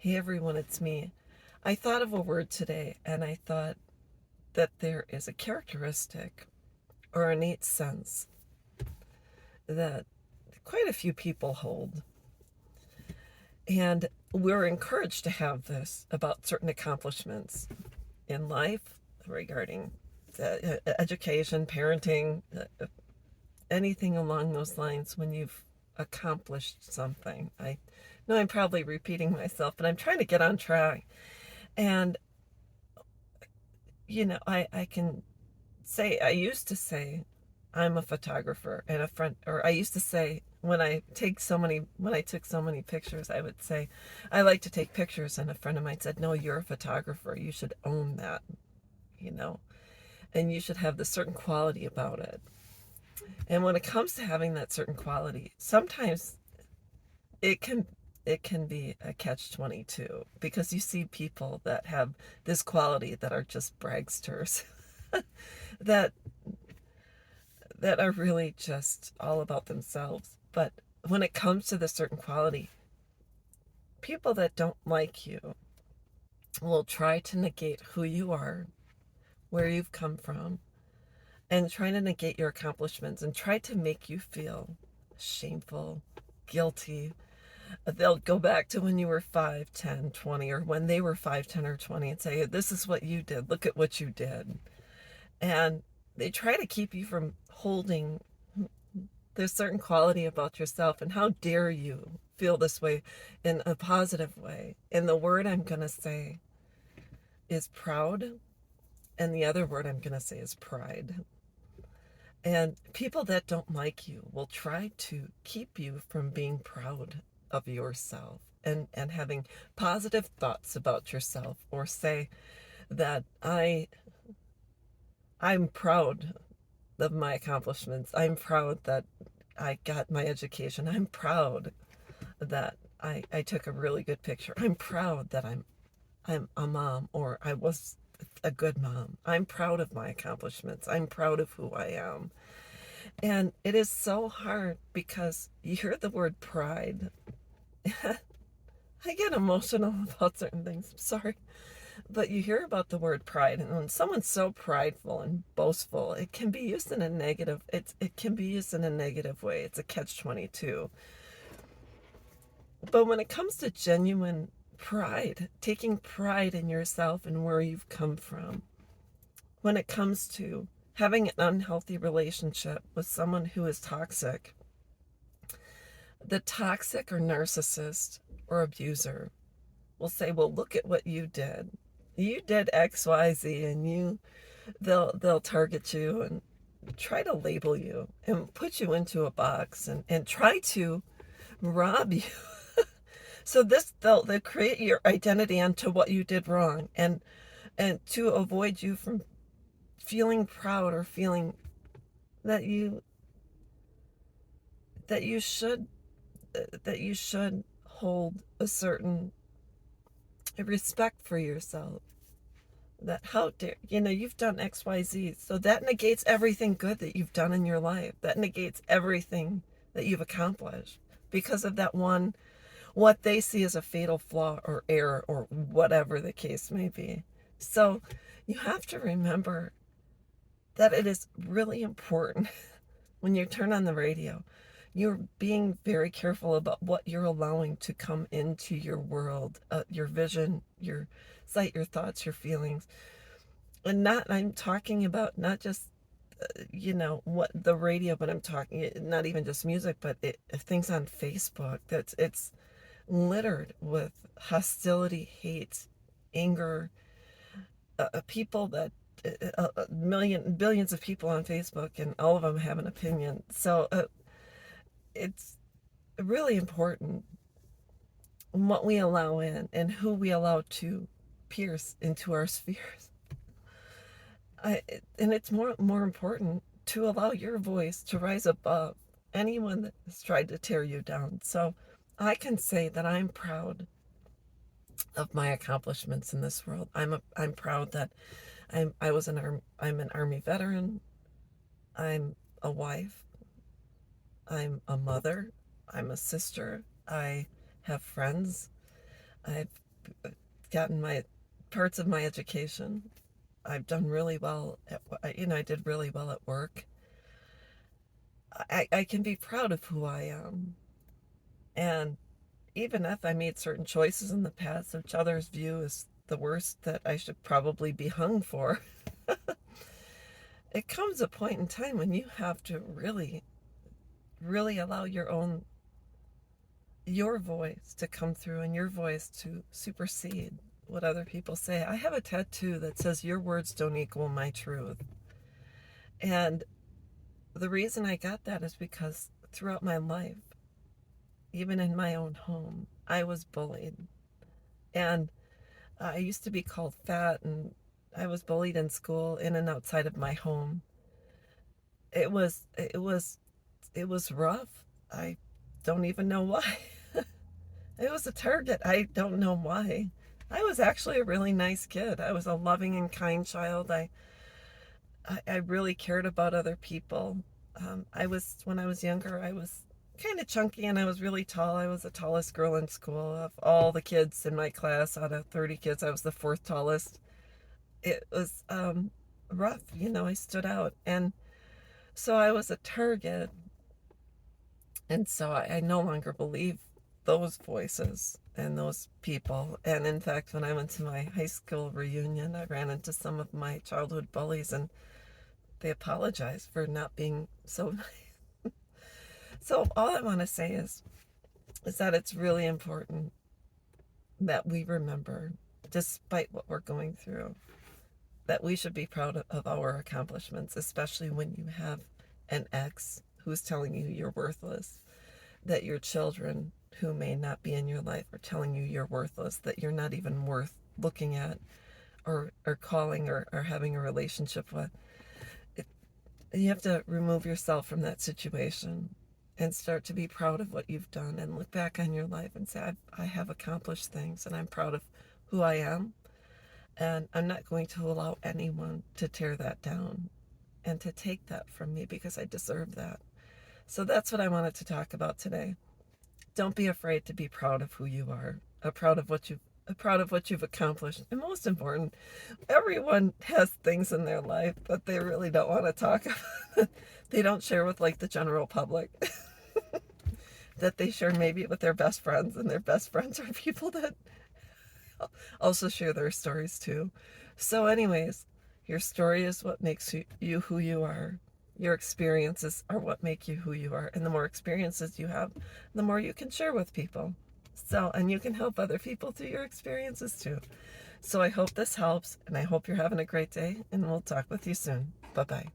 Hey everyone, it's me. I thought of a word today and I thought that there is a characteristic or innate sense that quite a few people hold. And we're encouraged to have this about certain accomplishments in life regarding education, parenting, anything along those lines when you've accomplished something. I know I'm probably repeating myself, but I'm trying to get on track. And I can say, I used to say I'm a photographer and a friend, or I used to say when I took so many pictures, I would say, I like to take pictures. And a friend of mine said, no, you're a photographer. You should own that, you know, and you should have the certain quality about it. And when it comes to having that certain quality, sometimes it can it can be a catch-22 because you see people that have this quality that are just bragsters that that are really just all about themselves. But when it comes to the certain quality, people that don't like you will try to negate who you are, where you've come from, and try to negate your accomplishments and try to make you feel shameful, guilty. They'll go back to when you were 5, 10, 20, or when they were 5, 10, or 20 and say, this is what you did. Look at what you did. And they try to keep you from holding there's certain quality about yourself. And how dare you feel this way in a positive way? And the word I'm going to say is proud. And the other word I'm going to say is pride. And people that don't like you will try to keep you from being proud of yourself and having positive thoughts about yourself, or say that I'm proud of my accomplishments. I'm proud that I got my education. I'm proud that I took a really good picture. I'm proud that I'm a mom, or I was a good mom. I'm proud of my accomplishments. I'm proud of who I am. And it is so hard because you hear the word pride. I get emotional about certain things. I'm sorry. But you hear about the word pride, and when someone's so prideful and boastful, it can be used in a negative, it can be used in a negative way. It's a catch-22. But when it comes to genuine pride, taking pride in yourself and where you've come from, when it comes to having an unhealthy relationship with someone who is toxic, the toxic or narcissist or abuser will say, well, look at what you did. You did XYZ, and they'll target you and try to label you and put you into a box and try to rob you. So they'll create your identity onto what you did wrong, and to avoid you from feeling proud or feeling that that you should that you should hold a certain respect for yourself. That how dare you've done XYZ, so that negates everything good that you've done in your life. That negates everything that you've accomplished because of that one, what they see as a fatal flaw or error or whatever the case may be. So you have to remember that it is really important when you turn on the radio, you're being very careful about what you're allowing to come into your world, your vision, your sight, your thoughts, your feelings. And I'm talking about not just, what the radio, but I'm talking not even just music, but things on Facebook. It's littered with hostility, hate, anger, people that billions of people on Facebook, and all of them have an opinion. So it's really important what we allow in and who we allow to pierce into our spheres. And it's more important to allow your voice to rise above anyone that has tried to tear you down. So I can say that I'm proud of my accomplishments in this world. I'm proud that I'm an Army veteran. I'm a wife. I'm a mother. I'm a sister. I have friends. I've gotten my parts of my education. I've done really well I did really well at work. I can be proud of who I am. And even if I made certain choices in the past, which others view as the worst that I should probably be hung for, it comes a point in time when you have to really, really allow your voice to come through and your voice to supersede what other people say. I have a tattoo that says, "Your words don't equal my truth." And the reason I got that is because throughout my life, even in my own home, I was bullied. And I used to be called fat, and I was bullied in school, in and outside of my home. It was rough. I don't even know why. It was a target. I don't know why. I was actually a really nice kid. I was a loving and kind child. I really cared about other people. When I was younger, I was kind of chunky and I was really tall. I was the tallest girl in school. Of all the kids in my class, out of 30 kids, I was the fourth tallest. It was rough, I stood out. And so I was a target. And so I no longer believe those voices and those people. And in fact, when I went to my high school reunion, I ran into some of my childhood bullies and they apologized for not being so nice. So all I want to say is that it's really important that we remember, despite what we're going through, that we should be proud of our accomplishments, especially when you have an ex who's telling you you're worthless, that your children who may not be in your life are telling you you're worthless, that you're not even worth looking at or calling or having a relationship with. You have to remove yourself from that situation and start to be proud of what you've done and look back on your life and say, I have accomplished things and I'm proud of who I am. And I'm not going to allow anyone to tear that down and to take that from me because I deserve that. So that's what I wanted to talk about today. Don't be afraid to be proud of who you are, proud of what you've accomplished. And most important, everyone has things in their life that they really don't want to talk about. They don't share with like the general public. That they share maybe with their best friends, and their best friends are people that also share their stories too. So anyways, your story is what makes you who you are. Your experiences are what make you who you are. And the more experiences you have, the more you can share with people. So, and you can help other people through your experiences too. So I hope this helps, and I hope you're having a great day, and we'll talk with you soon. Bye-bye.